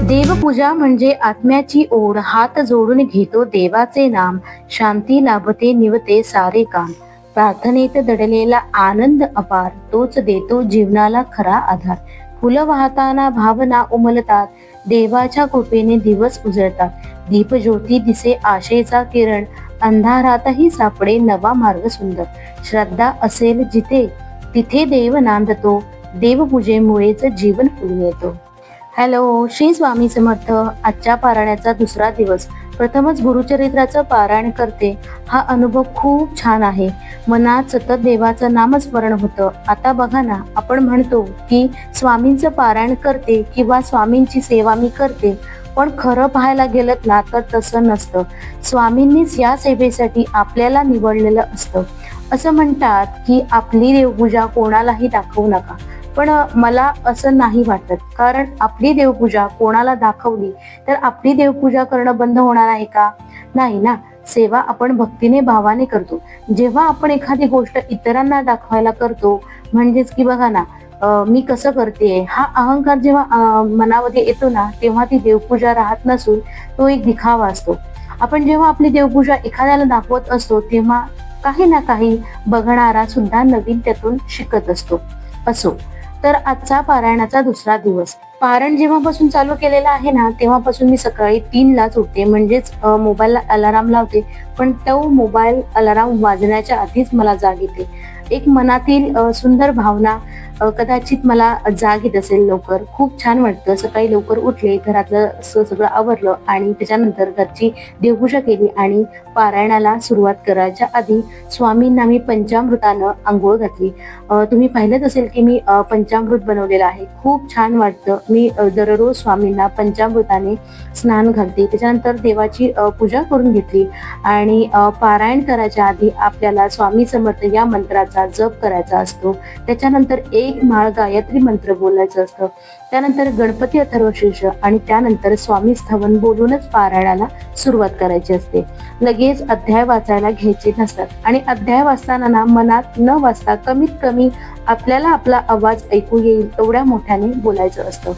देवपूजा म्हणजे आत्म्याची ओढ, हात जोडून घेतो देवाचे नाम, शांती लाभते निवते सारे काम. प्रार्थनेत दडलेला आनंद अपार, तोच देतो जीवनाला खरा आधार. फुलं वाहताना भावना उमलतात, देवाच्या कृपेने दिवस उजळतात. दीपज्योती दिसे आशेचा किरण, अंधारातही सापडे नवा मार्ग सुंदर. श्रद्धा असेल जिथे तिथे देव नांदतो, देवपूजेमुळेच जीवन फुलून येतो. हॅलो, श्री स्वामी समर्थ. आजच्या पारायणाचा दुसरा दिवस. प्रथमच गुरुचरित्राचं पारायण करते. हा अनुभव खूप छान आहे. मनात सतत देवाचं नामस्मरण होतं. आता बघा ना, आपण म्हणतो की स्वामींचं पारायण करते किंवा स्वामींची सेवा मी करते, पण खरं पाहायला गेलं ना तर तसं नसतं. स्वामींनीच या सेवेसाठी आपल्याला निवडलेलं असतं. असं म्हणतात की आपली देवपूजा कोणालाही दाखवू नका, पण मला असं नाही वाटत. कारण आपली देवपूजा कोणाला दाखवली तर आपली देवपूजा करणं बंद होणार आहे का? नाही ना. सेवा आपण भक्तीने भावाने करतो. जेव्हा आपण एखादी गोष्ट इतरांना दाखवायला करतो, म्हणजेच की बघा ना, मी कसं करते हा अहंकार जेव्हा मनामध्ये येतो ना, तेव्हा ती देवपूजा राहत नसून तो एक दिखावा असतो. आपण जेव्हा आपली देवपूजा एखाद्याला दाखवत असतो, तेव्हा काही ना काही बघणारा सुद्धा नवीन त्यातून शिकत असतो. असो, तर आजचा पारायणाचा दुसरा दिवस. पारायण जेव्हापासून चालू केलेला आहे ना, तेव्हापासून मी सकाळी 3लाच उठते. म्हणजेच मोबाईलला अलाराम लावते, पण तो मोबाईल अलाराम वाजण्याच्या आधीच मला जाग येते. एक मनातील सुंदर भावना कदाचित मला जाग येत असेल लवकर. खूप छान वाटतं. सकाळी लवकर उठले, घरातलं सगळं आवरलं आणि त्याच्यानंतर घरची देवपूजा केली आणि पारायणाला सुरुवात करायच्या आधी स्वामींना मी पंचामृतानं आंघोळ घातली. तुम्ही पाहिलंच असेल की मी पंचामृत बनवलेलं आहे. खूप छान वाटतं. मी दररोज स्वामींना पंचामृताने स्नान घालते. त्याच्यानंतर देवाची पूजा करून घेतली आणि पारायण करायच्या आधी आपल्याला स्वामी समर्थ या मंत्राचा जप करायचा असतो. त्याच्यानंतर एक माळ गायत्री मंत्र बोलायचं असतं. त्यानंतर गणपती अथर्वशीर्ष आणि त्यानंतर स्वामी स्थवन बोलूनच पारायणाला सुरुवात करायची असते. लगेच अध्याय वाचायला घ्यायचे नसतात आणि अध्याय वाचताना ना मनात न वाचता कमीत कमी आपल्याला आपला आवाज ऐकू येईल एवढ्या मोठ्याने बोलायचं असतं.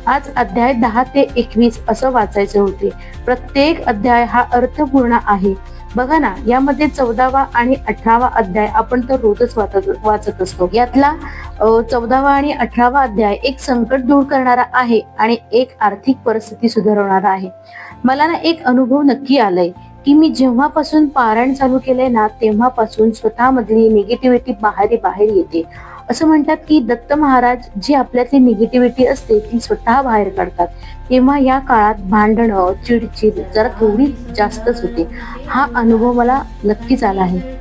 आज अध्याय 10 ते 21 असं वाचायचे होते. प्रत्येक अध्याय हा अर्थपूर्ण आहे. बघा ना, यामध्ये 14वा आणि 18वा अध्याय आपण तर रोजच वाचत असतो. यातला 14वा आणि 18वा अध्याय एक संकट दूर करणारा आहे आणि एक आर्थिक परिस्थिती सुधारवणारा आहे. मला ना एक अनुभव नक्की आलाय की मी जेव्हापासून पारायण चालू केलंय ना, तेव्हापासून स्वतःमधली निगेटिव्हिटी बाहेर येते. असं म्हणतात की दत्त महाराज जी आपल्यातली निगेटिव्हिटी असते ती स्वतः बाहेर काढतात. तेव्हा या काळात भांडणं, चिडचिड जरा थोडी जास्तच होते. हा अनुभव मला नक्कीच आला आहे.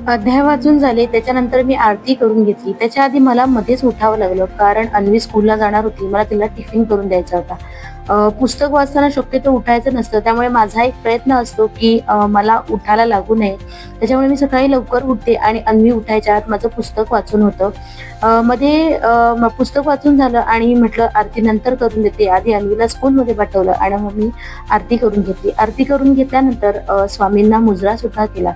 अध्याय वाचून झाले. त्याच्यानंतर मी आरती करून घेतली. त्याच्या आधी मला मध्येच उठावं लागलं, कारण अन्वी स्कूलला जाणार होती. मला तिला टिफिन करून द्यायचा होता. पुस्तक वाचताना शक्यतो उठायचं नसतं, त्यामुळे माझा एक प्रयत्न असतो की मला उठायला लागू नये. त्याच्यामुळे मी सकाळी लवकर उठते आणि अन्वी उठायच्या आत माझं पुस्तक वाचून होतं. मध्ये पुस्तक वाचून झालं आणि म्हटलं आरती नंतर करून देते. आधी अन्वीला स्कूलमध्ये पाठवलं आणि मग मी आरती करून घेतली. आरती करून घेतल्यानंतर स्वामींना मुजरा सुद्धा केला.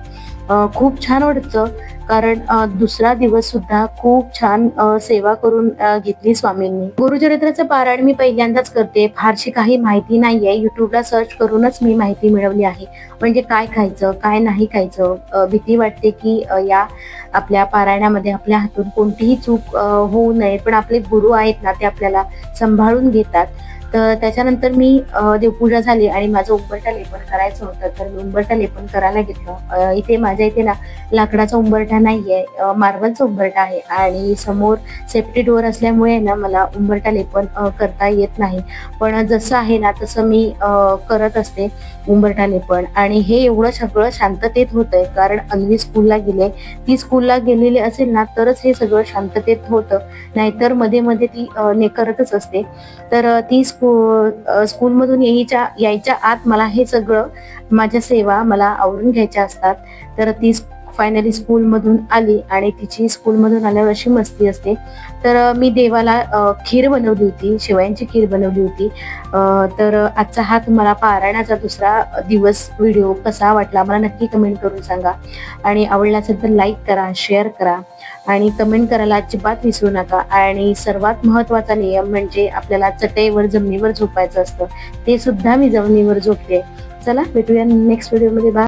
खूप छान वाटतं, कारण दुसरा दिवस सुद्धा खूप छान सेवा करून घेतली स्वामींनी. गुरुचरित्राचं पारायण मी पहिल्यांदाच करते. फारशी काही माहिती नाहीये. युट्यूबला सर्च करूनच मी माहिती मिळवली आहे. म्हणजे काय खायचं, काय नाही खायचं. भीती वाटते की या आपल्या पारायणामध्ये आपल्या हातून कोणतीही चूक होऊ नये, पण आपले गुरु आहेत ना, ते आपल्याला सांभाळून घेतात. तर त्याच्यानंतर मी देवपूजा झाली आणि माझं उंबरठा लेपन करायचं होतं, तर मी उंबरठा लेपन करायला घेतलं. इथे माझ्या इथे ना लाकडाचा उंबरठा नाहीये, मार्बलचा उंबरठा आहे आणि समोर सेफ्टी डोअर असल्यामुळे ना मला उंबरठा लेपन करता येत नाही. पण जसं आहे ना तसं मी करत असते उंबरठा लेपन. आणि हे एवढं सगळं शांततेत होतंय कारण अन्वी स्कूलला गेले. ती स्कूलला गेलेली असेल ना तरच हे सगळं शांततेत होतं, नाहीतर मध्ये मध्ये ती करतच असते. तर ती स्कूलमधून यायच्या आत मला हे सगळं माझ्या सेवा मला आवरून घ्यायच्या असतात. तर ती फायनली स्कूलमधून आली आणि तिची स्कूलमधून आल्यावर अशी मस्ती असते. तर मी देवाला खीर बनवली होती, शेवयांची खीर बनवली होती. तर आजचा हा तुम्हाला पारायणाचा दुसरा दिवस व्हिडिओ कसा वाटला मला नक्की कमेंट करून सांगा. आणि आवडला असेल तर लाईक करा, शेअर करा आणि कमेंट करायला अजिबात विसरू नका. आणि सर्वात महत्वाचा नियम म्हणजे आपल्याला चटईवर जमिनीवर झोपायचं असतं, ते सुद्धा मी जमिनीवर झोपते. चला भेटूया नेक्स्ट व्हिडिओमध्ये. बाय.